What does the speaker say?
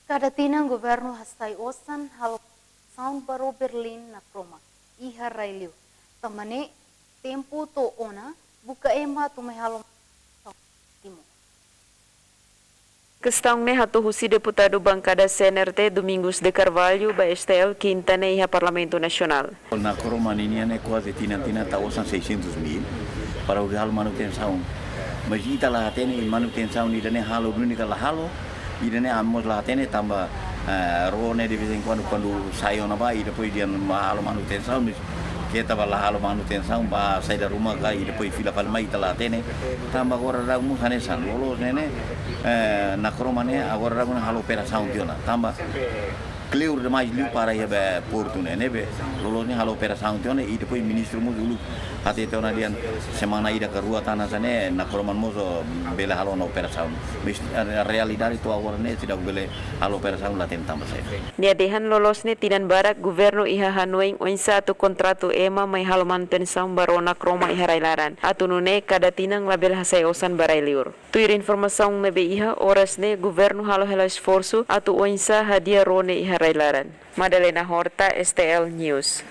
Kada tinang governo hastai osan halo sound baro Berlin na kroma iha railiu. Tamane tempo to ona buka ema tu halo timo. Questão ne hatu husi deputado bancada CNRT Domingos de Carvalho ba STL Quintana iha Parlamento Nacional. Na kroma ini é quase tina tá osan 600.000 para o halo manutenção. Mas ita lah tene manutenção ni dane halo dunia lah halo. Idane amos lah tene tambah rone de vez em quando saiu na bahia depois dia halo manutenção kita lah halo manutenção ba sai da rumah kai depois fila palma ita lah tene tambah agora da mu hanesan lolos nene na kroma ne agora da halo operação diona tambah clear de mais liu para ia be porto nene be lolos ne halo operação diona e depois ministro mu dulu hati itu nadian semana ida ke rua tanah sana na kroman mozo bela halo na operação realidade itu agora ne tidak bele halo operação lá tentang saya Nia dehan lolos ne tinan barak governo iha Hanoi oinsa atu kontratu ema mai halo manutenção barona kroma iha railaran atu nune kada tinang label hasai osan barai liur. Tuir informação nebe iha horas ne governo halo hela esforço atu oinsa hadia rone iha railaran. Madalena Horta, STL News.